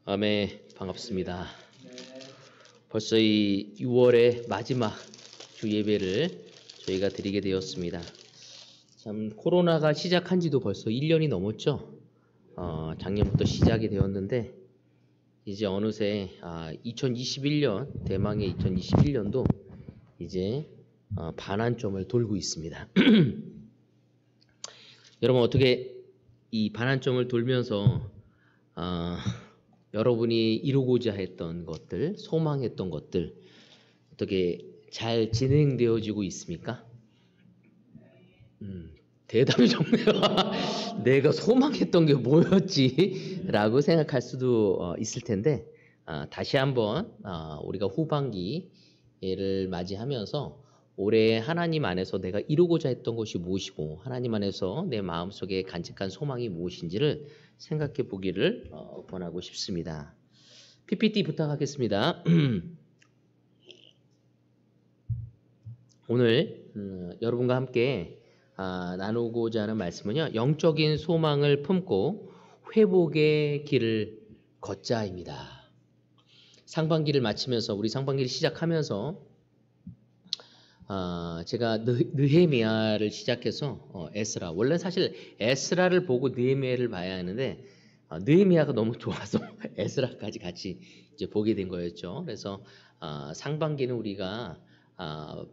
아멘, 반갑습니다. 벌써 이 6월의 마지막 주 예배를 저희가 드리게 되었습니다. 참 코로나가 시작한 지도 벌써 1년이 넘었죠. 작년부터 시작이 되었는데 이제 어느새 2021년 대망의 2021년도 이제 반환점을 돌고 있습니다. 여러분 어떻게 이 반환점을 돌면서 여러분이 이루고자 했던 것들, 소망했던 것들 어떻게 잘 진행되어지고 있습니까? 대답이 좋네요. 내가 소망했던 게 뭐였지? 라고 생각할 수도 있을 텐데 다시 한번 우리가 후반기를 맞이하면서 올해 하나님 안에서 내가 이루고자 했던 것이 무엇이고 하나님 안에서 내 마음속에 간직한 소망이 무엇인지를 생각해 보기를 권하고 싶습니다. PPT 부탁하겠습니다. 오늘 여러분과 함께 나누고자 하는 말씀은요. 영적인 소망을 품고 회복의 길을 걷자입니다. 상반기를 마치면서 우리 상반기를 시작하면서 제가 느헤미야를 시작해서 에스라, 원래 사실 에스라를 보고 느헤미야를 봐야 하는데 느헤미야가 너무 좋아서 에스라까지 같이 이제 보게 된 거였죠. 그래서 상반기는 우리가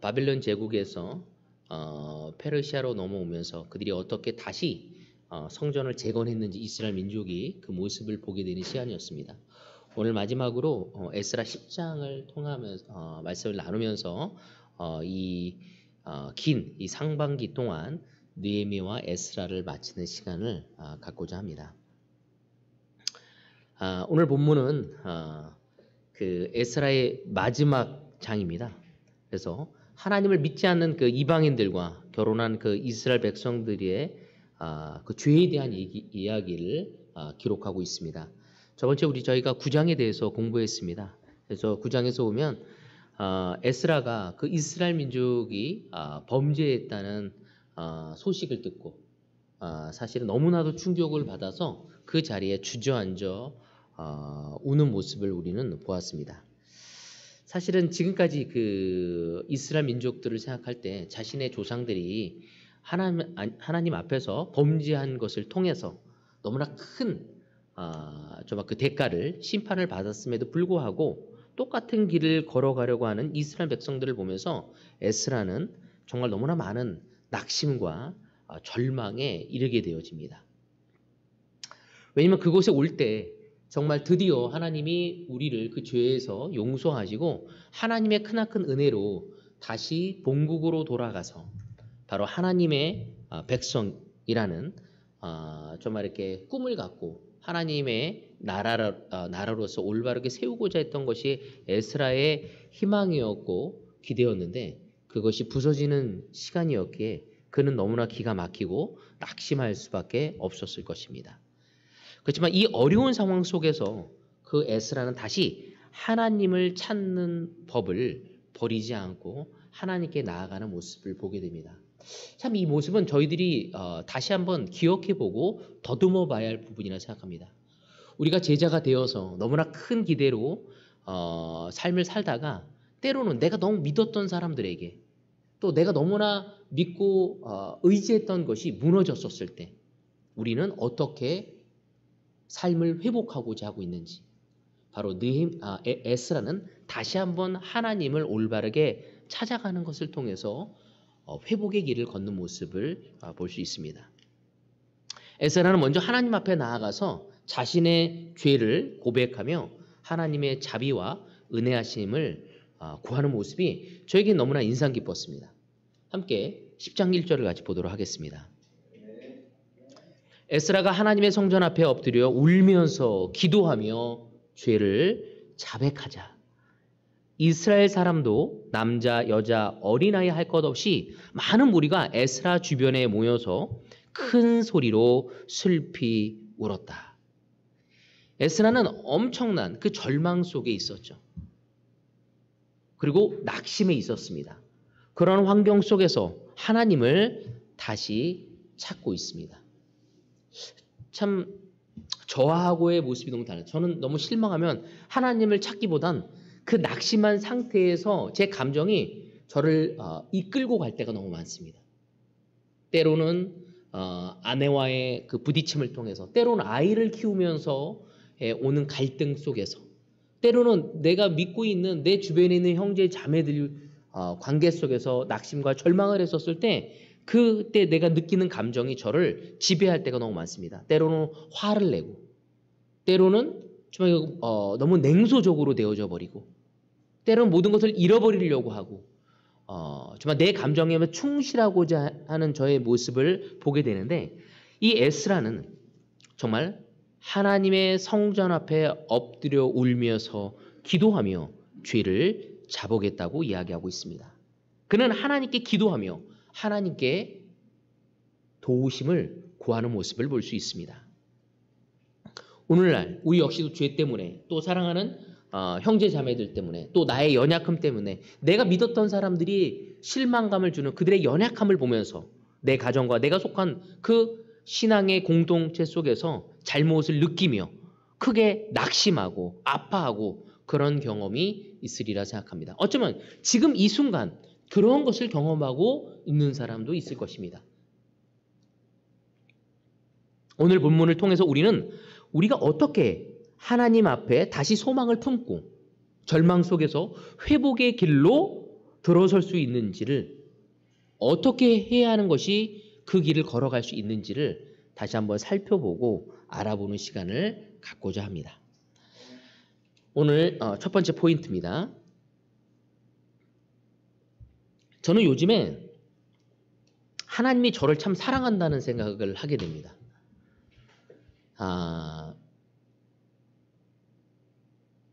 바벨론 제국에서 페르시아로 넘어오면서 그들이 어떻게 다시 성전을 재건했는지 이스라엘 민족이 그 모습을 보게 되는 시간이었습니다. 오늘 마지막으로 에스라 10장을 통하면서 말씀을 나누면서 긴 이 상반기 동안 느헤미야와 에스라를 마치는 시간을 갖고자 합니다. 오늘 본문은 그 에스라의 마지막 장입니다. 그래서 하나님을 믿지 않는 그 이방인들과 결혼한 그 이스라엘 백성들의 그 죄에 대한 이야기를 기록하고 있습니다. 저번주에 저희가 9장에 대해서 공부했습니다. 그래서 9장에서 보면 에스라가 그 이스라엘 민족이 범죄했다는 소식을 듣고 사실은 너무나도 충격을 받아서 그 자리에 주저앉아 우는 모습을 우리는 보았습니다. 사실은 지금까지 그 이스라엘 민족들을 생각할 때 자신의 조상들이 하나님 앞에서 범죄한 것을 통해서 너무나 큰 정말 그 대가를 심판을 받았음에도 불구하고 똑같은 길을 걸어가려고 하는 이스라엘 백성들을 보면서 에스라는 정말 너무나 많은 낙심과 절망에 이르게 되어집니다. 왜냐하면 그곳에 올 때 정말 드디어 하나님이 우리를 그 죄에서 용서하시고 하나님의 크나큰 은혜로 다시 본국으로 돌아가서 바로 하나님의 백성이라는 정말 이렇게 꿈을 갖고 하나님의 나라로서 올바르게 세우고자 했던 것이 에스라의 희망이었고 기대였는데 그것이 부서지는 시간이었기에 그는 너무나 기가 막히고 낙심할 수밖에 없었을 것입니다. 그렇지만 이 어려운 상황 속에서 그 에스라는 다시 하나님을 찾는 법을 버리지 않고 하나님께 나아가는 모습을 보게 됩니다. 참 이 모습은 저희들이 다시 한번 기억해보고 더듬어 봐야 할 부분이라 생각합니다. 우리가 제자가 되어서 너무나 큰 기대로 삶을 살다가 때로는 내가 너무 믿었던 사람들에게 또 내가 너무나 믿고 의지했던 것이 무너졌었을 때 우리는 어떻게 삶을 회복하고자 하고 있는지 바로 에스라는 다시 한번 하나님을 올바르게 찾아가는 것을 통해서 회복의 길을 걷는 모습을 볼 수 있습니다. 에스라는 먼저 하나님 앞에 나아가서 자신의 죄를 고백하며 하나님의 자비와 은혜하심을 구하는 모습이 저에게 너무나 인상 깊었습니다. 함께 10장 1절을 같이 보도록 하겠습니다. 에스라가 하나님의 성전 앞에 엎드려 울면서 기도하며 죄를 자백하자. 이스라엘 사람도 남자, 여자, 어린아이 할 것 없이 많은 무리가 에스라 주변에 모여서 큰 소리로 슬피 울었다. 에스라는 엄청난 그 절망 속에 있었죠. 그리고 낙심에 있었습니다. 그런 환경 속에서 하나님을 다시 찾고 있습니다. 참 저하고의 모습이 너무 달라요. 저는 너무 실망하면 하나님을 찾기보단 그 낙심한 상태에서 제 감정이 저를 이끌고 갈 때가 너무 많습니다. 때로는 아내와의 그 부딪힘을 통해서, 때로는 아이를 키우면서 오는 갈등 속에서, 때로는 내가 믿고 있는 내 주변에 있는 형제 자매들 관계 속에서 낙심과 절망을 했었을 때, 그때 내가 느끼는 감정이 저를 지배할 때가 너무 많습니다. 때로는 화를 내고, 때로는 정말 너무 냉소적으로 되어져 버리고, 때로는 모든 것을 잃어버리려고 하고, 정말 내 감정에 충실하고자 하는 저의 모습을 보게 되는데, 이 에스라는 정말 하나님의 성전 앞에 엎드려 울면서 기도하며 죄를 자복했다고 이야기하고 있습니다. 그는 하나님께 기도하며 하나님께 도우심을 구하는 모습을 볼 수 있습니다. 오늘날 우리 역시도 죄 때문에, 또 사랑하는 형제 자매들 때문에, 또 나의 연약함 때문에, 내가 믿었던 사람들이 실망감을 주는 그들의 연약함을 보면서 내 가정과 내가 속한 그 신앙의 공동체 속에서 잘못을 느끼며 크게 낙심하고 아파하고 그런 경험이 있으리라 생각합니다. 어쩌면 지금 이 순간 그런 것을 경험하고 있는 사람도 있을 것입니다. 오늘 본문을 통해서 우리가 어떻게 하나님 앞에 다시 소망을 품고 절망 속에서 회복의 길로 들어설 수 있는지를, 어떻게 해야 하는 것이 그 길을 걸어갈 수 있는지를 다시 한번 살펴보고 알아보는 시간을 갖고자 합니다. 오늘 첫 번째 포인트입니다. 저는 요즘에 하나님이 저를 참 사랑한다는 생각을 하게 됩니다.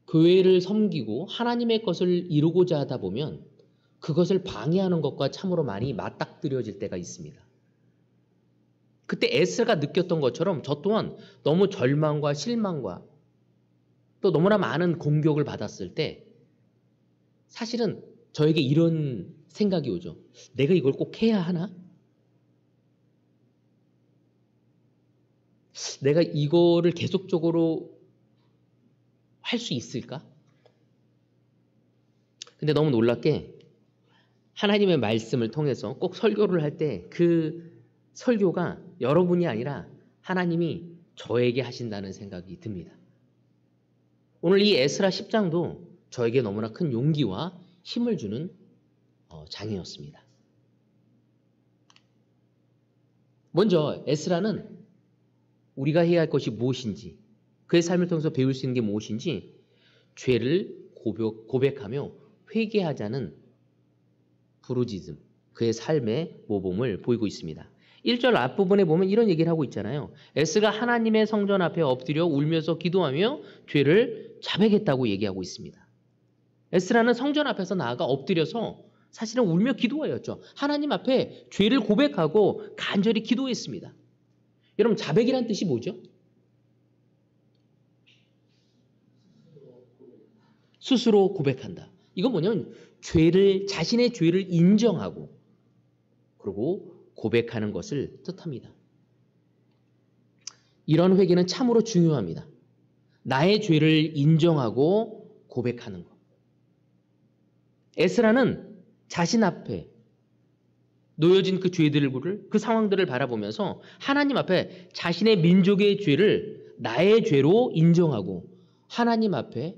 교회를 섬기고 하나님의 것을 이루고자 하다 보면 그것을 방해하는 것과 참으로 많이 맞닥뜨려질 때가 있습니다. 그때 에스라가 느꼈던 것처럼 저 또한 너무 절망과 실망과 또 너무나 많은 공격을 받았을 때 사실은 저에게 이런 생각이 오죠. 내가 이걸 꼭 해야 하나? 내가 이거를 계속적으로 할 수 있을까? 근데 너무 놀랍게 하나님의 말씀을 통해서 꼭 설교를 할 때 그 설교가 여러분이 아니라 하나님이 저에게 하신다는 생각이 듭니다. 오늘 이 에스라 10장도 저에게 너무나 큰 용기와 힘을 주는 장이었습니다. 먼저 에스라는 우리가 해야 할 것이 무엇인지, 그의 삶을 통해서 배울 수 있는 게 무엇인지 죄를 고백하며 회개하자는 부르짖음, 그의 삶의 모범을 보이고 있습니다. 1절 앞부분에 보면 이런 얘기를 하고 있잖아요. 에스가 하나님의 성전 앞에 엎드려 울면서 기도하며 죄를 자백했다고 얘기하고 있습니다. 에스라는 성전 앞에서 나아가 엎드려서 사실은 울며 기도하였죠. 하나님 앞에 죄를 고백하고 간절히 기도했습니다. 여러분, 자백이란 뜻이 뭐죠? 스스로 고백한다. 이건 뭐냐면 자신의 죄를 인정하고 그리고 고백하는 것을 뜻합니다. 이런 회개는 참으로 중요합니다. 나의 죄를 인정하고 고백하는 것. 에스라는 자신 앞에 놓여진 그 죄들을, 그 상황들을 바라보면서 하나님 앞에 자신의 민족의 죄를 나의 죄로 인정하고 하나님 앞에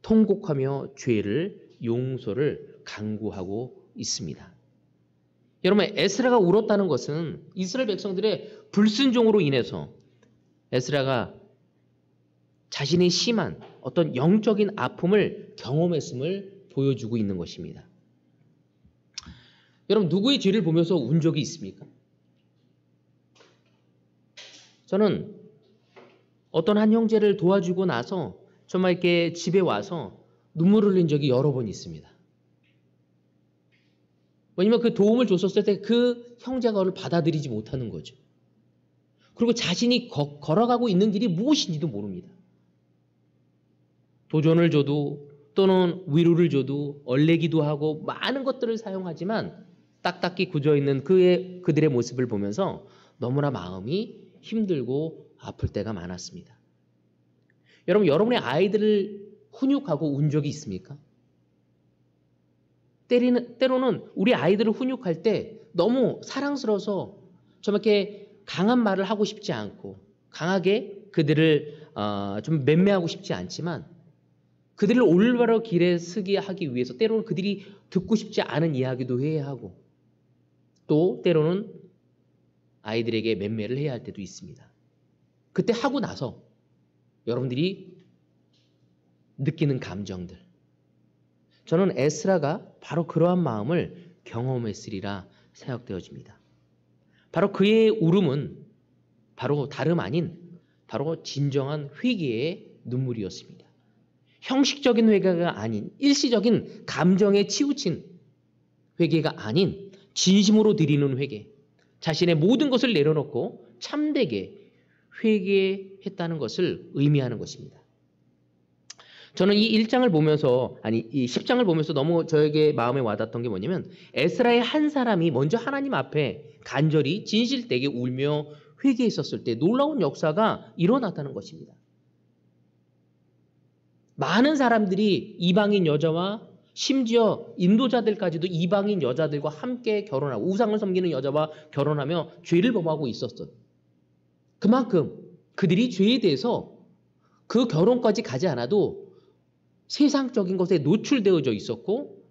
통곡하며 죄를 용서를 간구하고 있습니다. 여러분, 에스라가 울었다는 것은 이스라엘 백성들의 불순종으로 인해서 에스라가 자신의 심한 어떤 영적인 아픔을 경험했음을 보여주고 있는 것입니다. 여러분, 누구의 죄를 보면서 운 적이 있습니까? 저는 어떤 한 형제를 도와주고 나서 정말 이렇게 집에 와서 눈물을 흘린 적이 여러 번 있습니다. 왜냐면 그 도움을 줬었을 때 그 형제가 그걸 받아들이지 못하는 거죠. 그리고 자신이 걸어가고 있는 길이 무엇인지도 모릅니다. 도전을 줘도 또는 위로를 줘도 얼레기도 하고 많은 것들을 사용하지만 딱딱히 굳어있는 그들의 모습을 보면서 너무나 마음이 힘들고 아플 때가 많았습니다. 여러분, 여러분의 아이들을 훈육하고 운 적이 있습니까? 때로는 우리 아이들을 훈육할 때 너무 사랑스러워서 좀 이렇게 강한 말을 하고 싶지 않고 강하게 그들을 좀 맴매하고 싶지 않지만 그들을 올바로 길에 서게 하기 위해서 때로는 그들이 듣고 싶지 않은 이야기도 해야 하고 또 때로는 아이들에게 맴매를 해야 할 때도 있습니다. 그때 하고 나서 여러분들이 느끼는 감정들, 저는 에스라가 바로 그러한 마음을 경험했으리라 생각되어집니다. 바로 그의 울음은 바로 다름 아닌 바로 진정한 회개의 눈물이었습니다. 형식적인 회개가 아닌 일시적인 감정에 치우친 회개가 아닌 진심으로 드리는 회개, 자신의 모든 것을 내려놓고 참되게 회개했다는 것을 의미하는 것입니다. 저는 이 1장을 보면서 이 10장을 보면서 너무 저에게 마음에 와닿았던 게 뭐냐면 에스라의 한 사람이 먼저 하나님 앞에 간절히 진실되게 울며 회개했었을 때 놀라운 역사가 일어났다는 것입니다. 많은 사람들이 이방인 여자와 심지어 인도자들까지도 이방인 여자들과 함께 결혼하고 우상을 섬기는 여자와 결혼하며 죄를 범하고 있었어요. 그만큼 그들이 죄에 대해서 그 결혼까지 가지 않아도 세상적인 것에 노출되어져 있었고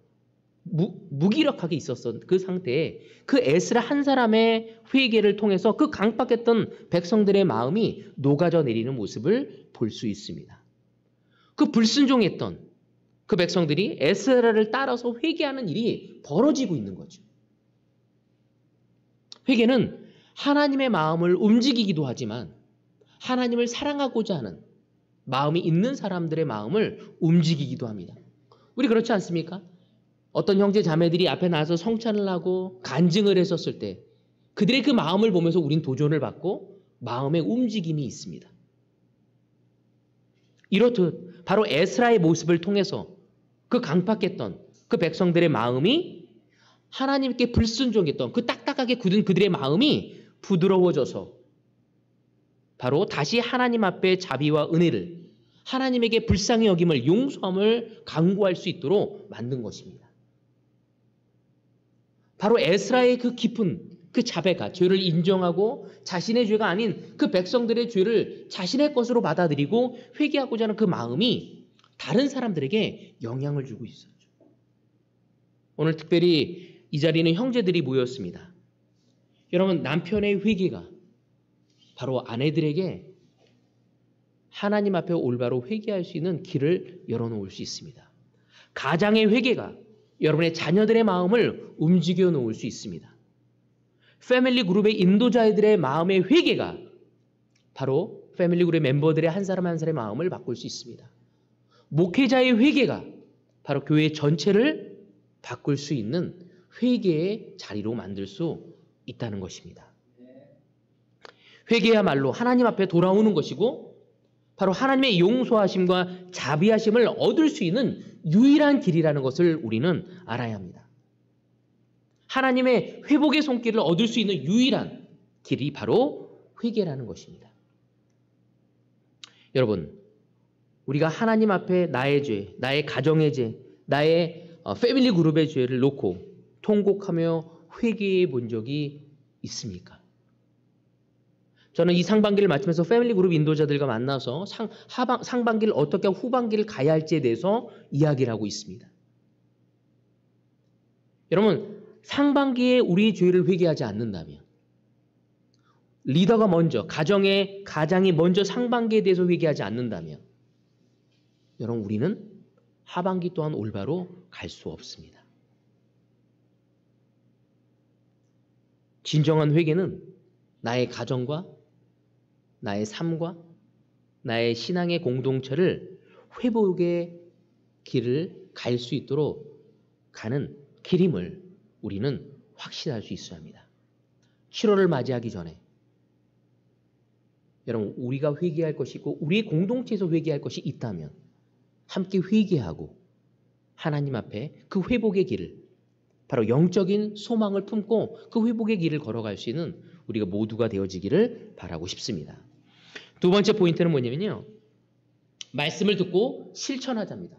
무기력하게 있었던 그 상태에 그 에스라 한 사람의 회개를 통해서 그 강박했던 백성들의 마음이 녹아져 내리는 모습을 볼 수 있습니다. 그 불순종했던 그 백성들이 에스라를 따라서 회개하는 일이 벌어지고 있는 거죠. 회개는 하나님의 마음을 움직이기도 하지만 하나님을 사랑하고자 하는 마음이 있는 사람들의 마음을 움직이기도 합니다. 우리 그렇지 않습니까? 어떤 형제 자매들이 앞에 나와서 성찬을 하고 간증을 했었을 때 그들의 그 마음을 보면서 우린 도전을 받고 마음의 움직임이 있습니다. 이렇듯 바로 에스라의 모습을 통해서 그 강팍했던 그 백성들의 마음이 하나님께 불순종했던 그 딱딱하게 굳은 그들의 마음이 부드러워져서 바로 다시 하나님 앞에 자비와 은혜를 하나님에게 불쌍히 여김을 용서함을 강구할 수 있도록 만든 것입니다. 바로 에스라의 그 깊은 그 자배가 죄를 인정하고 자신의 죄가 아닌 그 백성들의 죄를 자신의 것으로 받아들이고 회개하고자 하는 그 마음이 다른 사람들에게 영향을 주고 있었죠. 오늘 특별히 이 자리는 형제들이 모였습니다. 여러분, 남편의 회개가 바로 아내들에게 하나님 앞에 올바로 회개할 수 있는 길을 열어놓을 수 있습니다. 가장의 회개가 여러분의 자녀들의 마음을 움직여 놓을 수 있습니다. 패밀리 그룹의 인도자들의 마음의 회개가 바로 패밀리 그룹의 멤버들의 한 사람 한 사람의 마음을 바꿀 수 있습니다. 목회자의 회개가 바로 교회 전체를 바꿀 수 있는 회개의 자리로 만들 수 있다는 것입니다. 회개야말로 하나님 앞에 돌아오는 것이고 바로 하나님의 용서하심과 자비하심을 얻을 수 있는 유일한 길이라는 것을 우리는 알아야 합니다. 하나님의 회복의 손길을 얻을 수 있는 유일한 길이 바로 회개라는 것입니다. 여러분, 우리가 하나님 앞에 나의 죄, 나의 가정의 죄, 나의 패밀리 그룹의 죄를 놓고 통곡하며 회개해 본 적이 있습니까? 저는 이 상반기를 마치면서 패밀리 그룹 인도자들과 만나서 상반기를 어떻게 후반기를 가야 할지에 대해서 이야기를 하고 있습니다. 여러분, 상반기에 우리의 죄를 회개하지 않는다면 리더가 먼저 가장이 먼저 상반기에 대해서 회개하지 않는다면 여러분, 우리는 하반기 또한 올바로 갈 수 없습니다. 진정한 회개는 나의 가정과 나의 삶과 나의 신앙의 공동체를 회복의 길을 갈 수 있도록 가는 길임을 우리는 확신할 수 있어야 합니다. 7월을 맞이하기 전에 여러분, 우리가 회개할 것이 있고 우리의 공동체에서 회개할 것이 있다면 함께 회개하고 하나님 앞에 그 회복의 길을 바로 영적인 소망을 품고 그 회복의 길을 걸어갈 수 있는 우리가 모두가 되어지기를 바라고 싶습니다. 두 번째 포인트는 뭐냐면요. 말씀을 듣고 실천하자입니다.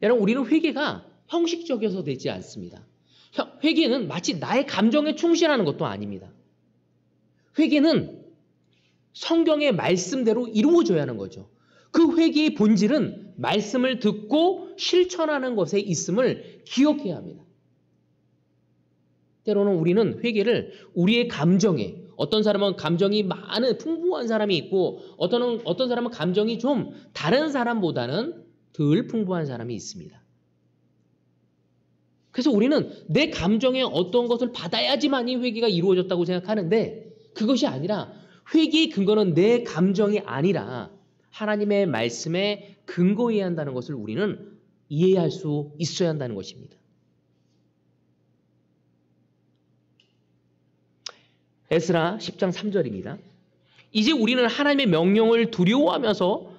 여러분, 우리는 회개가 형식적이어서 되지 않습니다. 회개는 마치 나의 감정에 충실하는 것도 아닙니다. 회개는 성경의 말씀대로 이루어져야 하는 거죠. 그 회개의 본질은 말씀을 듣고 실천하는 것에 있음을 기억해야 합니다. 때로는 우리는 회개를 우리의 감정에, 어떤 사람은 감정이 많은 풍부한 사람이 있고 어떤 사람은 감정이 좀 다른 사람보다는 덜 풍부한 사람이 있습니다. 그래서 우리는 내 감정에 어떤 것을 받아야지만이 회개가 이루어졌다고 생각하는데 그것이 아니라 회개의 근거는 내 감정이 아니라 하나님의 말씀에 근거해야 한다는 것을 우리는 이해할 수 있어야 한다는 것입니다. 에스라 10장 3절입니다. 이제 우리는 하나님의 명령을 두려워하면서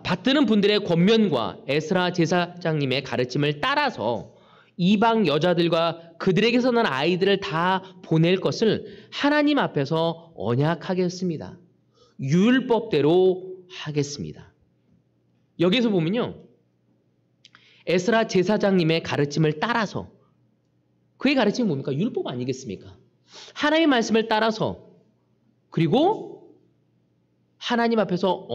받드는 분들의 권면과 에스라 제사장님의 가르침을 따라서 이방 여자들과 그들에게서 난 아이들을 다 보낼 것을 하나님 앞에서 언약하겠습니다. 율법대로 하겠습니다. 여기서 보면요. 에스라 제사장님의 가르침을 따라서, 그의 가르침이 뭡니까? 율법 아니겠습니까? 하나님의 말씀을 따라서, 그리고 하나님 앞에서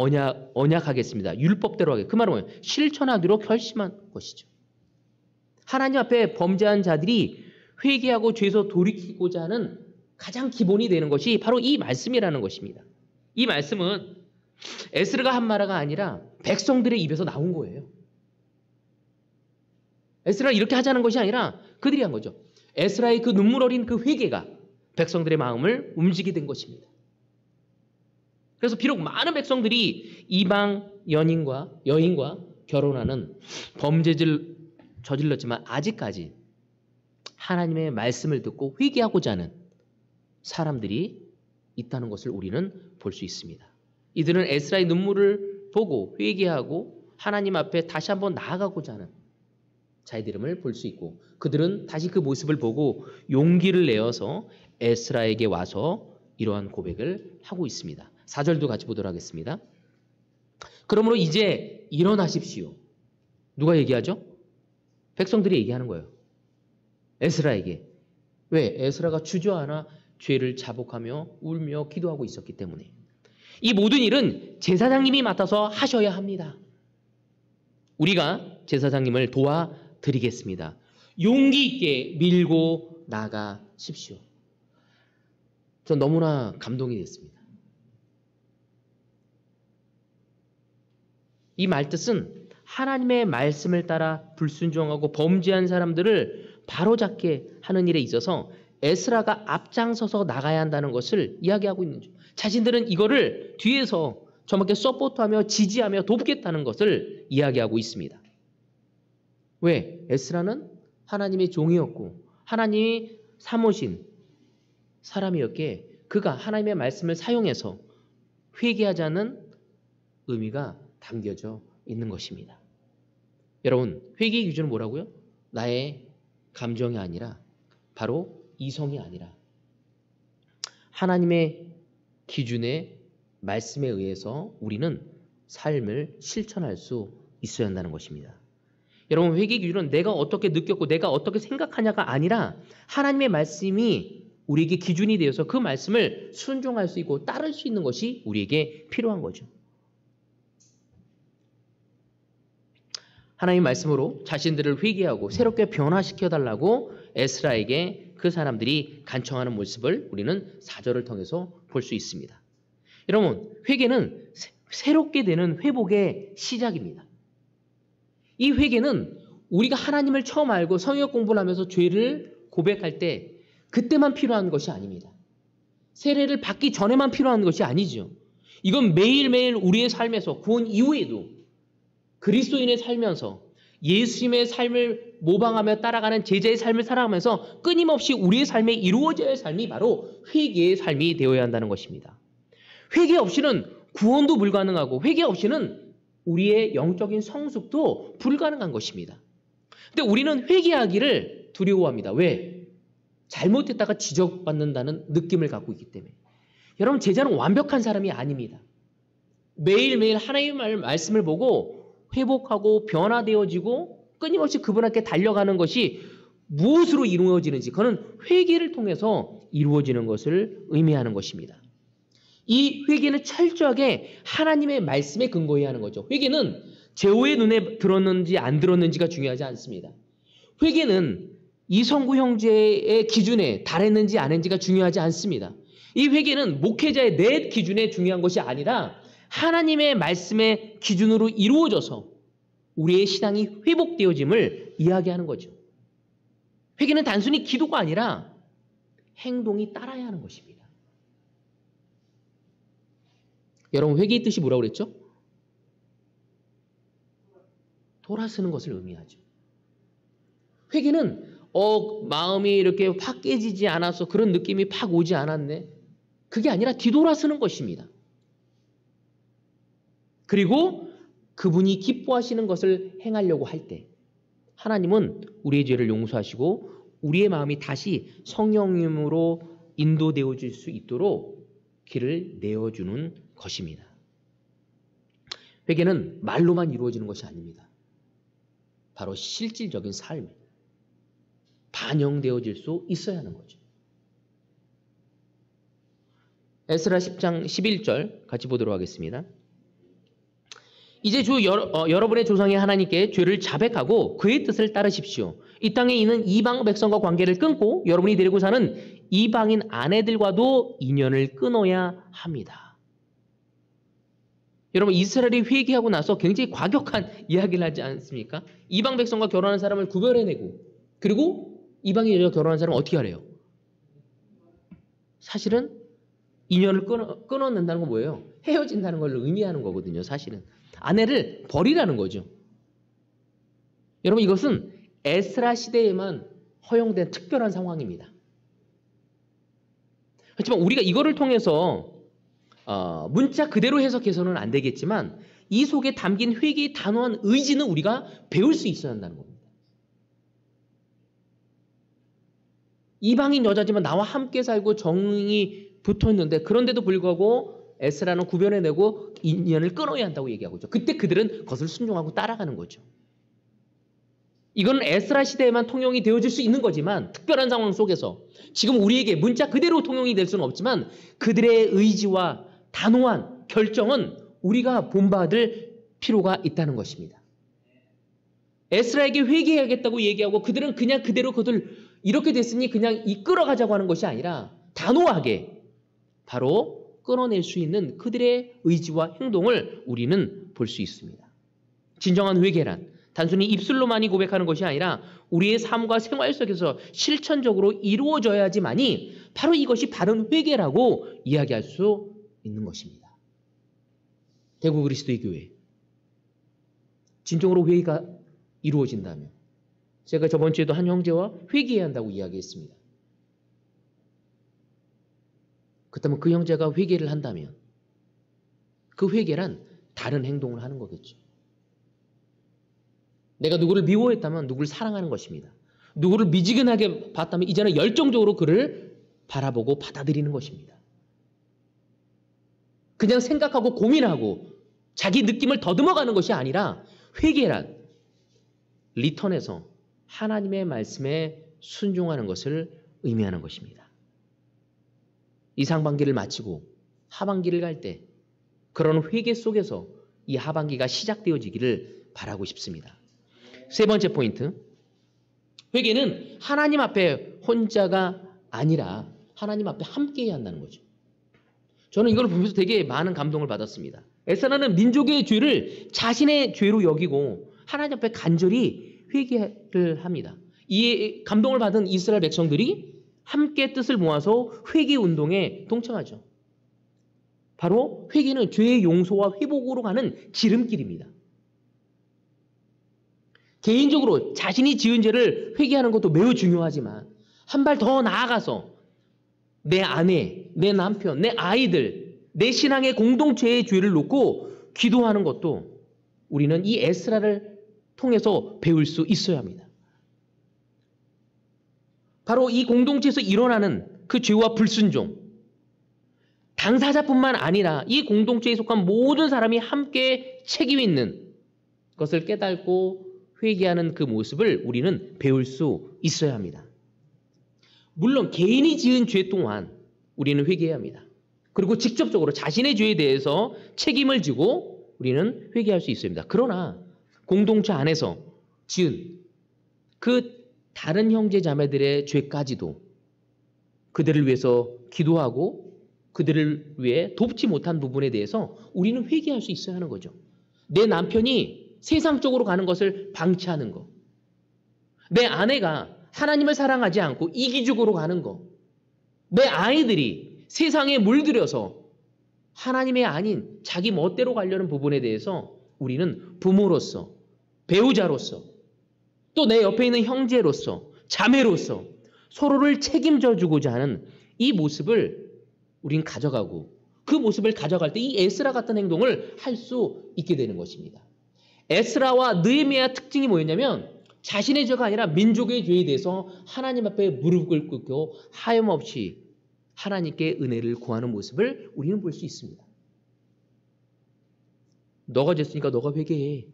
언약하겠습니다. 율법대로 하겠습니다. 그 말은 뭐예요? 실천하기로 결심한 것이죠. 하나님 앞에 범죄한 자들이 회개하고 죄에서 돌이키고자 하는 가장 기본이 되는 것이 바로 이 말씀이라는 것입니다. 이 말씀은 에스라가 한 말가 아니라 백성들의 입에서 나온 거예요. 에스라가 이렇게 하자는 것이 아니라 그들이 한 거죠. 에스라의 그 눈물 어린 그 회개가 백성들의 마음을 움직이게 된 것입니다. 그래서 비록 많은 백성들이 이방 여인과 결혼하는 범죄를 저질렀지만 아직까지 하나님의 말씀을 듣고 회개하고자 하는 사람들이 있다는 것을 우리는 볼 수 있습니다. 이들은 에스라의 눈물을 보고 회개하고 하나님 앞에 다시 한번 나아가고자 하는 자의 이름을 볼 수 있고, 그들은 다시 그 모습을 보고 용기를 내어서 에스라에게 와서 이러한 고백을 하고 있습니다. 4절도 같이 보도록 하겠습니다. 그러므로 이제 일어나십시오. 누가 얘기하죠? 백성들이 얘기하는 거예요. 에스라에게. 왜? 에스라가 주저하나 죄를 자복하며 울며 기도하고 있었기 때문에. 이 모든 일은 제사장님이 맡아서 하셔야 합니다. 우리가 제사장님을 도와드리겠습니다. 용기 있게 밀고 나가십시오. 전 너무나 감동이 됐습니다. 이 말뜻은 하나님의 말씀을 따라 불순종하고 범죄한 사람들을 바로잡게 하는 일에 있어서 에스라가 앞장서서 나가야 한다는 것을 이야기하고 있는 거죠. 자신들은 이거를 뒤에서 저렇게 서포트하며 지지하며 돕겠다는 것을 이야기하고 있습니다. 왜? 에스라는 하나님의 종이었고 하나님이 삼으신 사람이었기에 그가 하나님의 말씀을 사용해서 회개하자는 의미가 담겨져 있는 것입니다. 여러분, 회개의 기준은 뭐라고요? 나의 감정이 아니라, 바로 이성이 아니라 하나님의 기준의 말씀에 의해서 우리는 삶을 실천할 수 있어야 한다는 것입니다. 여러분, 회개의 기준은 내가 어떻게 느꼈고 내가 어떻게 생각하냐가 아니라 하나님의 말씀이 우리에게 기준이 되어서 그 말씀을 순종할 수 있고 따를 수 있는 것이 우리에게 필요한 거죠. 하나님의 말씀으로 자신들을 회개하고 새롭게 변화시켜달라고 에스라에게 그 사람들이 간청하는 모습을 우리는 4절을 통해서 볼 수 있습니다. 여러분, 회개는 새롭게 되는 회복의 시작입니다. 이 회개는 우리가 하나님을 처음 알고 성역 공부를 하면서 죄를 고백할 때 그때만 필요한 것이 아닙니다. 세례를 받기 전에만 필요한 것이 아니죠. 이건 매일매일 우리의 삶에서 구원 이후에도 그리스도인의 살면서 예수님의 삶을 모방하며 따라가는 제자의 삶을 살아가면서 끊임없이 우리의 삶에 이루어져야 할 삶이 바로 회개의 삶이 되어야 한다는 것입니다. 회개 없이는 구원도 불가능하고 회개 없이는 우리의 영적인 성숙도 불가능한 것입니다. 근데 우리는 회개하기를 두려워합니다. 왜? 잘못했다가 지적받는다는 느낌을 갖고 있기 때문에. 여러분, 제자는 완벽한 사람이 아닙니다. 매일매일 하나님의 말씀을 보고 회복하고 변화되어지고 끊임없이 그분께 달려가는 것이 무엇으로 이루어지는지, 그거는 회개를 통해서 이루어지는 것을 의미하는 것입니다. 이 회개는 철저하게 하나님의 말씀에 근거해야 하는 거죠. 회개는 제호의 눈에 들었는지 안 들었는지가 중요하지 않습니다. 회개는 이성구 형제의 기준에 달했는지 안 했는지가 중요하지 않습니다. 이 회개는 목회자의 내 기준에 중요한 것이 아니라 하나님의 말씀의 기준으로 이루어져서 우리의 신앙이 회복되어짐을 이야기하는 거죠. 회개는 단순히 기도가 아니라 행동이 따라야 하는 것입니다. 여러분, 회개의 뜻이 뭐라고 그랬죠? 돌아서는 것을 의미하죠. 회개는 마음이 이렇게 확 깨지지 않아서 그런 느낌이 팍 오지 않았네. 그게 아니라 뒤돌아서는 것입니다. 그리고 그분이 기뻐하시는 것을 행하려고 할 때 하나님은 우리의 죄를 용서하시고 우리의 마음이 다시 성령님으로 인도되어 줄 수 있도록 길을 내어주는 것입니다. 회개는 말로만 이루어지는 것이 아닙니다. 바로 실질적인 삶에 반영되어질 수 있어야 하는 거죠. 에스라 10장 11절 같이 보도록 하겠습니다. 이제 주 여러분의 조상의 하나님께 죄를 자백하고 그의 뜻을 따르십시오. 이 땅에 있는 이방 백성과 관계를 끊고 여러분이 데리고 사는 이방인 아내들과도 인연을 끊어야 합니다. 여러분, 이스라엘이 회개하고 나서 굉장히 과격한 이야기를 하지 않습니까? 이방 백성과 결혼한 사람을 구별해내고, 그리고 이방인 여자와 결혼한 사람은 어떻게 하래요? 사실은 인연을 끊어낸다는 건 뭐예요? 헤어진다는 걸 의미하는 거거든요. 사실은 아내를 버리라는 거죠. 여러분, 이것은 에스라 시대에만 허용된 특별한 상황입니다. 그렇지만 우리가 이거를 통해서 문자 그대로 해석해서는 안 되겠지만 이 속에 담긴 회개의 단호한 의지는 우리가 배울 수 있어야 한다는 겁니다. 이방인 여자지만 나와 함께 살고 정이 붙어있는데 그런데도 불구하고 에스라는 구별해내고 인연을 끊어야 한다고 얘기하고 있죠. 그때 그들은 그것을 순종하고 따라가는 거죠. 이건 에스라 시대에만 통용이 되어질 수 있는 거지만 특별한 상황 속에서 지금 우리에게 문자 그대로 통용이 될 수는 없지만 그들의 의지와 단호한 결정은 우리가 본받을 필요가 있다는 것입니다. 에스라에게 회개해야겠다고 얘기하고 그들은 그냥 그대로 그들 이렇게 됐으니 그냥 이끌어가자고 하는 것이 아니라 단호하게 바로 끊어낼 수 있는 그들의 의지와 행동을 우리는 볼 수 있습니다. 진정한 회개란 단순히 입술로만이 고백하는 것이 아니라 우리의 삶과 생활 속에서 실천적으로 이루어져야지만이 바로 이것이 바른 회개라고 이야기할 수 있는 것입니다. 대구 그리스도의 교회 진정으로 회개가 이루어진다면 제가 저번 주에도 한 형제와 회개해야 한다고 이야기했습니다. 그렇다면 그 형제가 회개를 한다면 그 회개란 다른 행동을 하는 거겠죠. 내가 누구를 미워했다면 누구를 사랑하는 것입니다. 누구를 미지근하게 봤다면 이제는 열정적으로 그를 바라보고 받아들이는 것입니다. 그냥 생각하고 고민하고 자기 느낌을 더듬어가는 것이 아니라 회개란 리턴해서 하나님의 말씀에 순종하는 것을 의미하는 것입니다. 이 상반기를 마치고 하반기를 갈 때 그런 회개 속에서 이 하반기가 시작되어지기를 바라고 싶습니다. 세 번째 포인트, 회개는 하나님 앞에 혼자가 아니라 하나님 앞에 함께해야 한다는 거죠. 저는 이걸 보면서 되게 많은 감동을 받았습니다. 에스라는 민족의 죄를 자신의 죄로 여기고 하나님 앞에 간절히 회개를 합니다. 이 감동을 받은 이스라엘 백성들이 함께 뜻을 모아서 회개 운동에 동참하죠. 바로 회개는 죄의 용서와 회복으로 가는 지름길입니다. 개인적으로 자신이 지은 죄를 회개하는 것도 매우 중요하지만 한 발 더 나아가서 내 아내, 내 남편, 내 아이들, 내 신앙의 공동체의 죄를 놓고 기도하는 것도 우리는 이 에스라를 통해서 배울 수 있어야 합니다. 바로 이 공동체에서 일어나는 그 죄와 불순종, 당사자뿐만 아니라 이 공동체에 속한 모든 사람이 함께 책임 있는 것을 깨닫고 회개하는 그 모습을 우리는 배울 수 있어야 합니다. 물론 개인이 지은 죄 또한 우리는 회개해야 합니다. 그리고 직접적으로 자신의 죄에 대해서 책임을 지고 우리는 회개할 수 있습니다. 그러나 공동체 안에서 지은 그 다른 형제 자매들의 죄까지도 그들을 위해서 기도하고 그들을 위해 돕지 못한 부분에 대해서 우리는 회개할 수 있어야 하는 거죠. 내 남편이 세상적으로 가는 것을 방치하는 거, 내 아내가 하나님을 사랑하지 않고 이기적으로 가는 거, 내 아이들이 세상에 물들여서 하나님의 아닌 자기 멋대로 가려는 부분에 대해서 우리는 부모로서, 배우자로서, 또 내 옆에 있는 형제로서, 자매로서 서로를 책임져 주고자 하는 이 모습을 우린 가져가고 그 모습을 가져갈 때 이 에스라 같은 행동을 할 수 있게 되는 것입니다. 에스라와 느헤미야 특징이 뭐였냐면 자신의 죄가 아니라 민족의 죄에 대해서 하나님 앞에 무릎을 꿇고 하염없이 하나님께 은혜를 구하는 모습을 우리는 볼 수 있습니다. 너가 죄했으니까 너가 회개해.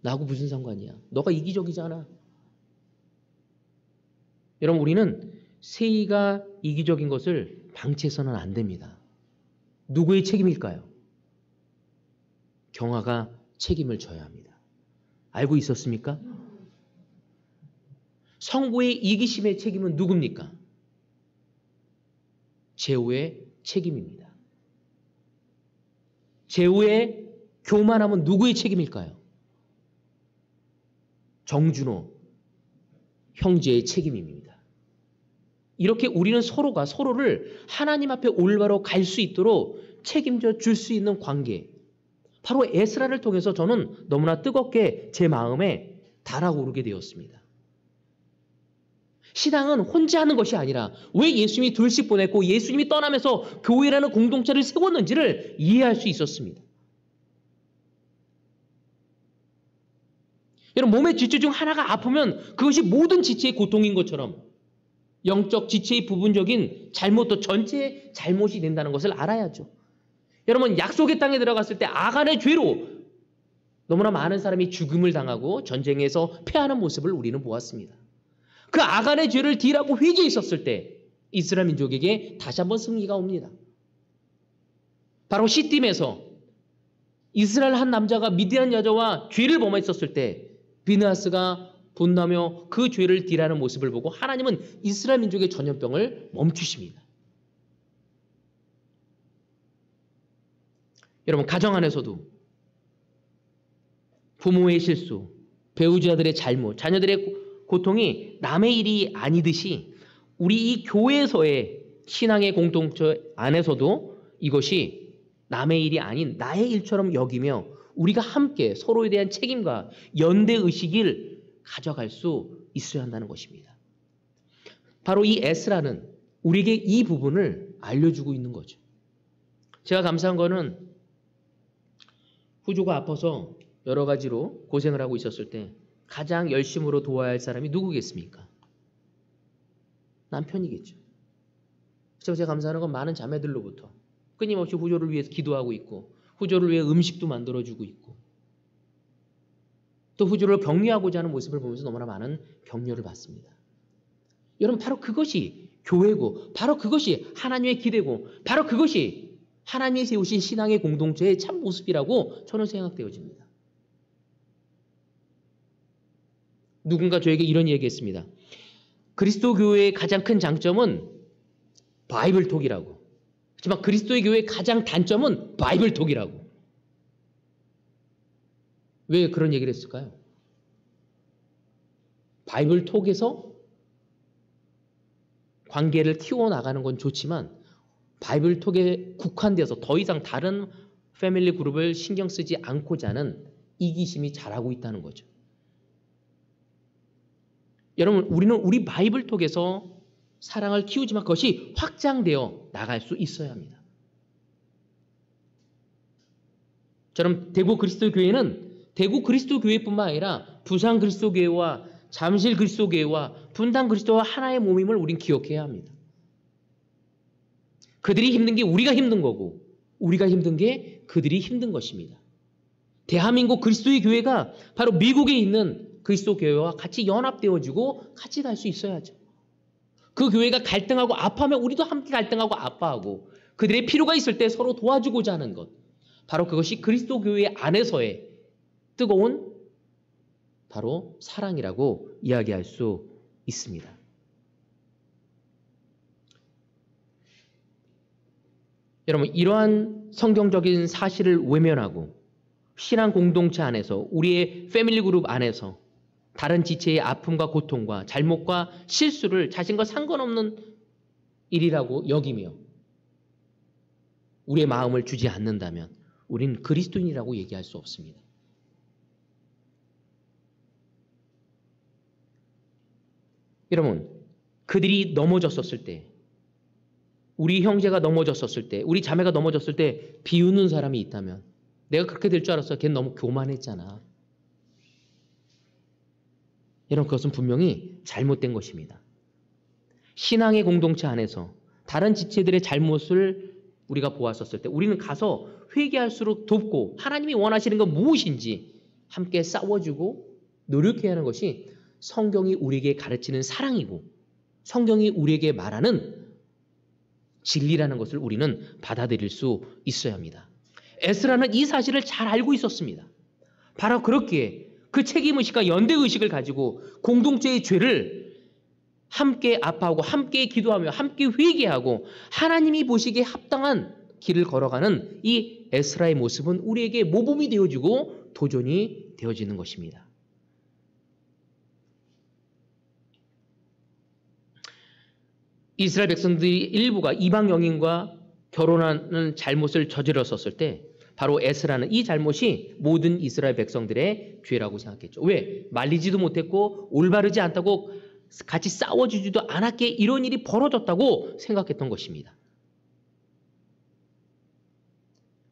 나하고 무슨 상관이야. 너가 이기적이잖아. 여러분, 우리는 세이가 이기적인 것을 방치해서는 안 됩니다. 누구의 책임일까요? 경아가 책임을 져야 합니다. 알고 있었습니까? 성부의 이기심의 책임은 누굽니까? 제후의 책임입니다. 제후의 교만함은 누구의 책임일까요? 정준호 형제의 책임입니다. 이렇게 우리는 서로가 서로를 하나님 앞에 올바로 갈 수 있도록 책임져 줄 수 있는 관계, 바로 에스라를 통해서 저는 너무나 뜨겁게 제 마음에 달아오르게 되었습니다. 신앙은 혼자 하는 것이 아니라 왜 예수님이 둘씩 보냈고 예수님이 떠나면서 교회라는 공동체를 세웠는지를 이해할 수 있었습니다. 여러분, 몸의 지체 중 하나가 아프면 그것이 모든 지체의 고통인 것처럼 영적 지체의 부분적인 잘못도 전체의 잘못이 된다는 것을 알아야죠. 여러분, 약속의 땅에 들어갔을 때 아간의 죄로 너무나 많은 사람이 죽음을 당하고 전쟁에서 패하는 모습을 우리는 보았습니다. 그 아간의 죄를 딜하고 회개했었을 때 이스라엘 민족에게 다시 한번 승리가 옵니다. 바로 시딤에서 이스라엘 한 남자가 미디안 여자와 죄를 범했었을 때 비느하스가 분노하며 그 죄를 딜하는 모습을 보고 하나님은 이스라엘 민족의 전염병을 멈추십니다. 여러분, 가정 안에서도 부모의 실수, 배우자들의 잘못, 자녀들의 고통이 남의 일이 아니듯이 우리 이 교회에서의 신앙의 공동체 안에서도 이것이 남의 일이 아닌 나의 일처럼 여기며 우리가 함께 서로에 대한 책임과 연대의식을 가져갈 수 있어야 한다는 것입니다. 바로 이 에스라는 우리에게 이 부분을 알려주고 있는 거죠. 제가 감사한 거는 후조가 아파서 여러 가지로 고생을 하고 있었을 때 가장 열심으로 도와야 할 사람이 누구겠습니까? 남편이겠죠. 그래서 제가 감사하는 건 많은 자매들로부터 끊임없이 후조를 위해서 기도하고 있고 후조를 위해 음식도 만들어주고 있고 또 후조를 격려하고자 하는 모습을 보면서 너무나 많은 격려를 받습니다. 여러분, 바로 그것이 교회고 바로 그것이 하나님의 기대고 바로 그것이 하나님이 세우신 신앙의 공동체의 참 모습이라고 저는 생각되어집니다. 누군가 저에게 이런 얘기했습니다. 그리스도 교회의 가장 큰 장점은 바이블톡이라고. 하지만 그리스도의 교회의 가장 단점은 바이블톡이라고. 왜 그런 얘기를 했을까요? 바이블톡에서 관계를 키워나가는 건 좋지만 바이블톡에 국한되어서 더 이상 다른 패밀리 그룹을 신경 쓰지 않고자 하는 이기심이 자라고 있다는 거죠. 여러분, 우리는 우리 바이블톡에서 사랑을 키우지만 그것이 확장되어 나갈 수 있어야 합니다. 저는 대구 그리스도 교회는 대구 그리스도 교회뿐만 아니라 부산 그리스도 교회와 잠실 그리스도교회와 분당 그리스도와 하나의 몸임을 우린 기억해야 합니다. 그들이 힘든 게 우리가 힘든 거고 우리가 힘든 게 그들이 힘든 것입니다. 대한민국 그리스도의 교회가 바로 미국에 있는 그리스도 교회와 같이 연합되어지고 같이 갈 수 있어야죠. 그 교회가 갈등하고 아파하면 우리도 함께 갈등하고 아파하고 그들의 필요가 있을 때 서로 도와주고자 하는 것. 바로 그것이 그리스도 교회 안에서의 뜨거운 바로 사랑이라고 이야기할 수 있습니다. 여러분, 이러한 성경적인 사실을 외면하고 신앙 공동체 안에서 우리의 패밀리 그룹 안에서 다른 지체의 아픔과 고통과 잘못과 실수를 자신과 상관없는 일이라고 여기며 우리의 마음을 주지 않는다면 우리는 그리스도인이라고 얘기할 수 없습니다. 여러분, 그들이 넘어졌었을 때, 우리 형제가 넘어졌었을 때, 우리 자매가 넘어졌을 때 비웃는 사람이 있다면 내가 그렇게 될 줄 알았어. 걔는 너무 교만했잖아. 여러분, 그것은 분명히 잘못된 것입니다. 신앙의 공동체 안에서 다른 지체들의 잘못을 우리가 보았었을 때 우리는 가서 회개할수록 돕고 하나님이 원하시는 건 무엇인지 함께 싸워주고 노력해야 하는 것이 성경이 우리에게 가르치는 사랑이고 성경이 우리에게 말하는 진리라는 것을 우리는 받아들일 수 있어야 합니다. 에스라는 이 사실을 잘 알고 있었습니다. 바로 그렇기에 그 책임의식과 연대의식을 가지고 공동체의 죄를 함께 아파하고 함께 기도하며 함께 회개하고 하나님이 보시기에 합당한 길을 걸어가는 이 에스라의 모습은 우리에게 모범이 되어지고 도전이 되어지는 것입니다. 이스라엘 백성들이 일부가 이방 여인과 결혼하는 잘못을 저질렀었을 때 바로 에스라는 이 잘못이 모든 이스라엘 백성들의 죄라고 생각했죠. 왜? 말리지도 못했고 올바르지 않다고 같이 싸워주지도 않았기에 이런 일이 벌어졌다고 생각했던 것입니다.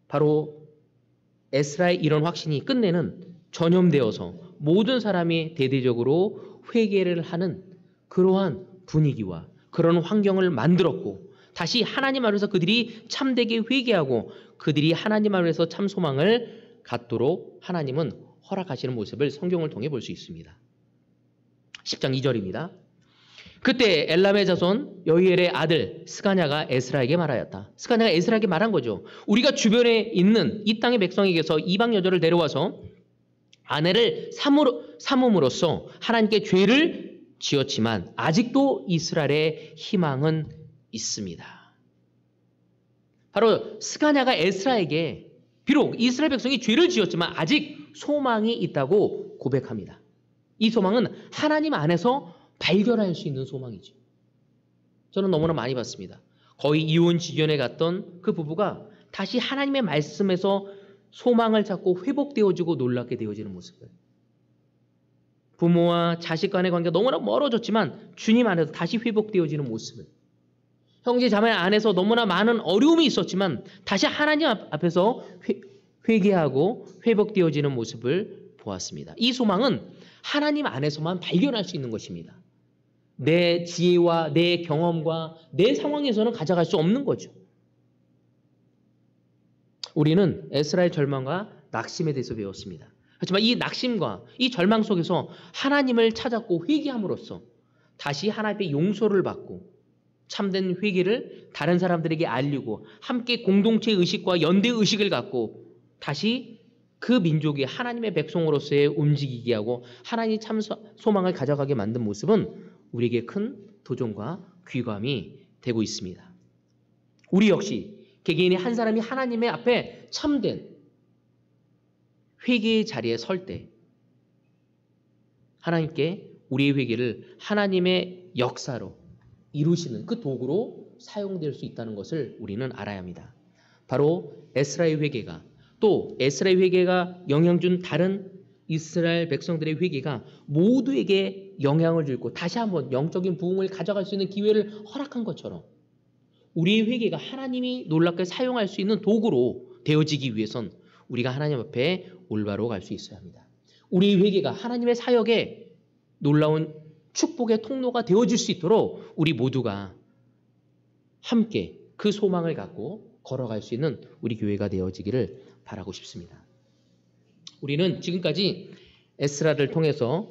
바로 에스라의 이런 확신이 끝내는 전염되어서 모든 사람이 대대적으로 회개를 하는 그러한 분위기와 그런 환경을 만들었고 다시 하나님 앞에서 그들이 참되게 회개하고 그들이 하나님 앞에서 참 소망을 갖도록 하나님은 허락하시는 모습을 성경을 통해 볼 수 있습니다. 10장 2절입니다. 그때 엘람의 자손 여히엘의 아들 스가냐가 에스라에게 말하였다. 스가냐가 에스라에게 말한 거죠. 우리가 주변에 있는 이 땅의 백성에게서 이방 여자를 데려와서 아내를 삼음으로써 하나님께 죄를 지었지만 아직도 이스라엘의 희망은 있습니다. 바로 스가냐가 에스라에게 비록 이스라엘 백성이 죄를 지었지만 아직 소망이 있다고 고백합니다. 이 소망은 하나님 안에서 발견할 수 있는 소망이죠. 저는 너무나 많이 봤습니다. 거의 이혼 지경에 갔던 그 부부가 다시 하나님의 말씀에서 소망을 찾고 회복되어지고 놀랍게 되어지는 모습을. 부모와 자식 간의 관계가 너무나 멀어졌지만 주님 안에서 다시 회복되어지는 모습을. 형제 자매 안에서 너무나 많은 어려움이 있었지만 다시 하나님 앞에서 회개하고 회복되어지는 모습을 보았습니다. 이 소망은 하나님 안에서만 발견할 수 있는 것입니다. 내 지혜와 내 경험과 내 상황에서는 가져갈 수 없는 거죠. 우리는 에스라의 절망과 낙심에 대해서 배웠습니다. 하지만 이 낙심과 이 절망 속에서 하나님을 찾았고 회개함으로써 다시 하나님의 용서를 받고 참된 회개를 다른 사람들에게 알리고 함께 공동체 의식과 연대 의식을 갖고 다시 그 민족이 하나님의 백성으로서의 움직이게 하고 하나님의 참 소망을 가져가게 만든 모습은 우리에게 큰 도전과 귀감이 되고 있습니다. 우리 역시 개개인의 한 사람이 하나님의 앞에 참된 회개의 자리에 설 때 하나님께 우리의 회개를 하나님의 역사로 이루시는 그 도구로 사용될 수 있다는 것을 우리는 알아야 합니다. 바로 에스라의 회개가 또 에스라의 회개가 영향 준 다른 이스라엘 백성들의 회개가 모두에게 영향을 주고 다시 한번 영적인 부흥을 가져갈 수 있는 기회를 허락한 것처럼 우리의 회개가 하나님이 놀랍게 사용할 수 있는 도구로 되어지기 위해선 우리가 하나님 앞에 올바로 갈 수 있어야 합니다. 우리의 회개가 하나님의 사역에 놀라운 축복의 통로가 되어줄 수 있도록 우리 모두가 함께 그 소망을 갖고 걸어갈 수 있는 우리 교회가 되어지기를 바라고 싶습니다. 우리는 지금까지 에스라를 통해서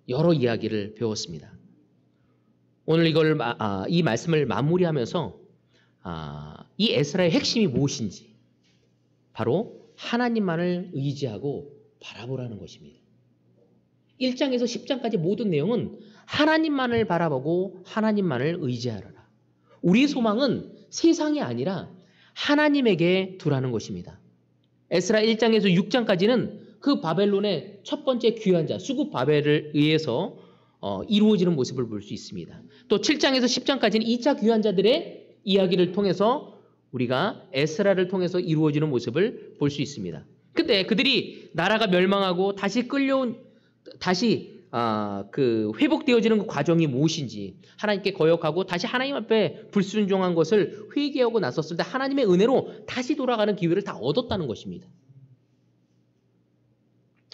여러 이야기를 배웠습니다. 오늘 이 말씀을 마무리하면서 이 에스라의 핵심이 무엇인지 바로 하나님만을 의지하고 바라보라는 것입니다. 1장에서 10장까지 모든 내용은 하나님만을 바라보고 하나님만을 의지하라. 우리의 소망은 세상이 아니라 하나님에게 두라는 것입니다. 에스라 1장에서 6장까지는 그 바벨론의 첫 번째 귀환 자 수굽 바벨을 의해서 이루어지는 모습을 볼 수 있습니다. 또 7장에서 10장까지는 2차 귀환 자들의 이야기를 통해서 우리가 에스라를 통해서 이루어지는 모습을 볼 수 있습니다. 근데 그들이 나라가 멸망하고 다시 회복되어지는 그 과정이 무엇인지 하나님께 거역하고 다시 하나님 앞에 불순종한 것을 회개하고 나섰을 때 하나님의 은혜로 다시 돌아가는 기회를 다 얻었다는 것입니다.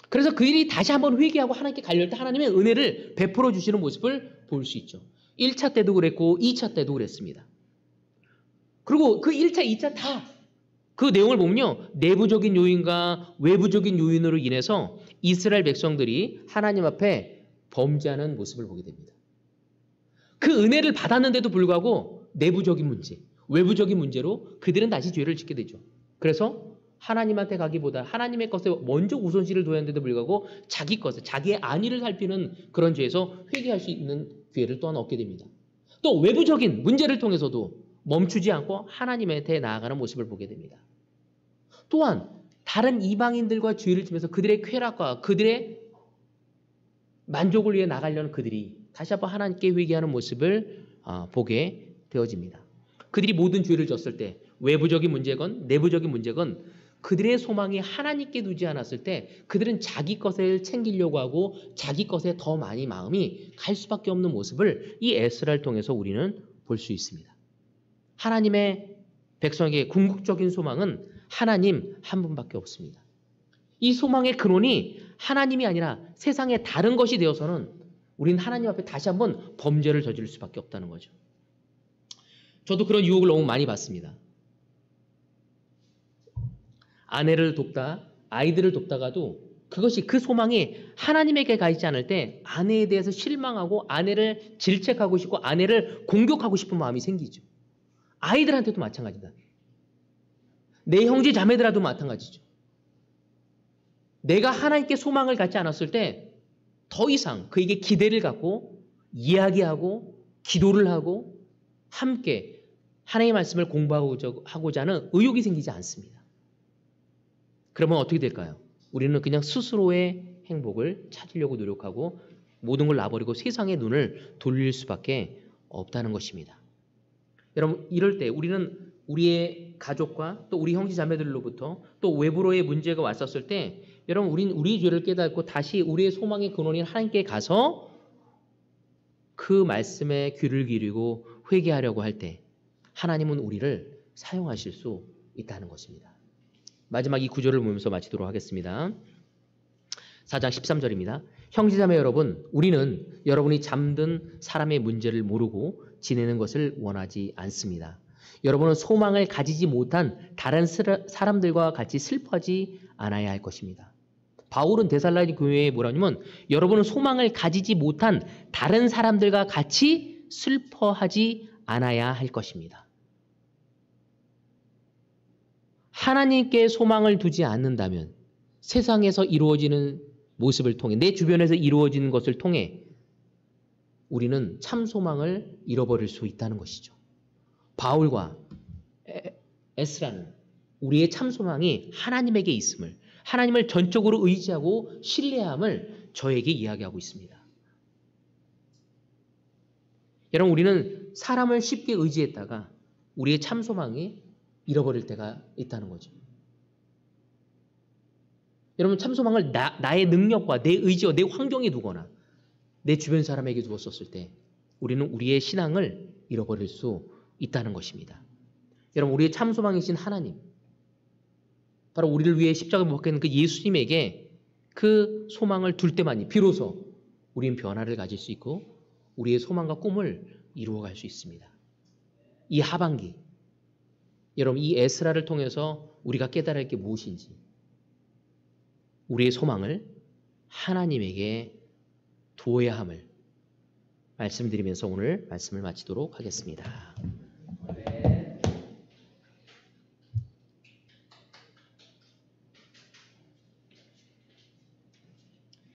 그래서 그들이 다시 한번 회개하고 하나님께 갈릴 때 하나님의 은혜를 베풀어 주시는 모습을 볼 수 있죠. 1차 때도 그랬고 2차 때도 그랬습니다. 그리고 그 1차, 2차 다 그 내용을 보면요. 내부적인 요인과 외부적인 요인으로 인해서 이스라엘 백성들이 하나님 앞에 범죄하는 모습을 보게 됩니다. 그 은혜를 받았는데도 불구하고 내부적인 문제, 외부적인 문제로 그들은 다시 죄를 짓게 되죠. 그래서 하나님한테 가기보다 하나님의 것에 먼저 우선시를 둬야 하는데도 불구하고 자기 것에, 자기의 안위를 살피는 그런 죄에서 회개할 수 있는 기회를 또한 얻게 됩니다. 또 외부적인 문제를 통해서도 멈추지 않고 하나님한테 나아가는 모습을 보게 됩니다. 또한 다른 이방인들과 죄를 지면서 그들의 쾌락과 그들의 만족을 위해 나가려는 그들이 다시 한번 하나님께 회개하는 모습을 보게 되어집니다. 그들이 모든 죄를 졌을 때 외부적인 문제건 내부적인 문제건 그들의 소망이 하나님께 두지 않았을 때 그들은 자기 것을 챙기려고 하고 자기 것에 더 많이 마음이 갈 수밖에 없는 모습을 이 에스라를 통해서 우리는 볼 수 있습니다. 하나님의 백성에게 궁극적인 소망은 하나님 한 분밖에 없습니다. 이 소망의 근원이 하나님이 아니라 세상의 다른 것이 되어서는 우리는 하나님 앞에 다시 한번 범죄를 저지를 수밖에 없다는 거죠. 저도 그런 유혹을 너무 많이 받습니다. 아내를 돕다, 아이들을 돕다가도 그것이 그 소망이 하나님에게 가 있지 않을 때 아내에 대해서 실망하고 아내를 질책하고 싶고 아내를 공격하고 싶은 마음이 생기죠. 아이들한테도 마찬가지다. 내 형제 자매들하고도 마찬가지죠. 내가 하나님께 소망을 갖지 않았을 때 더 이상 그에게 기대를 갖고 이야기하고 기도를 하고 함께 하나님의 말씀을 공부하고자 하는 의욕이 생기지 않습니다. 그러면 어떻게 될까요? 우리는 그냥 스스로의 행복을 찾으려고 노력하고 모든 걸 놔버리고 세상의 눈을 돌릴 수밖에 없다는 것입니다. 여러분 이럴 때 우리는 우리의 가족과 또 우리 형제 자매들로부터 또 외부로의 문제가 왔었을 때 여러분 우리는 우리의 죄를 깨닫고 다시 우리의 소망의 근원인 하나님께 가서 그 말씀에 귀를 기울이고 회개하려고 할 때 하나님은 우리를 사용하실 수 있다는 것입니다. 마지막 이 구절을 보면서 마치도록 하겠습니다. 4장 13절입니다. 형제자매 여러분, 우리는 여러분이 잠든 사람의 문제를 모르고 지내는 것을 원하지 않습니다. 여러분은 소망을 가지지 못한 다른 사람들과 같이 슬퍼하지 않아야 할 것입니다. 바울은 데살로니가 교회에 뭐라냐면 여러분은 소망을 가지지 못한 다른 사람들과 같이 슬퍼하지 않아야 할 것입니다. 하나님께 소망을 두지 않는다면 세상에서 이루어지는 모습을 통해 내 주변에서 이루어지는 것을 통해 우리는 참 소망을 잃어버릴 수 있다는 것이죠. 바울과 에스라는 우리의 참 소망이 하나님에게 있음을 하나님을 전적으로 의지하고 신뢰함을 저에게 이야기하고 있습니다. 여러분 우리는 사람을 쉽게 의지했다가 우리의 참 소망이 잃어버릴 때가 있다는 거죠. 여러분 참 소망을 나의 능력과 내 의지와 내 환경에 두거나 내 주변 사람에게 두었었을 때 우리는 우리의 신앙을 잃어버릴 수 있다는 것입니다. 여러분 우리의 참 소망이신 하나님 바로 우리를 위해 십자가에 못 박힌 그 예수님에게 그 소망을 둘 때만이 비로소 우리는 변화를 가질 수 있고 우리의 소망과 꿈을 이루어갈 수 있습니다. 이 하반기 여러분 이 에스라를 통해서 우리가 깨달을 게 무엇인지 우리의 소망을 하나님에게 두어야 함을 말씀드리면서 오늘 말씀을 마치도록 하겠습니다.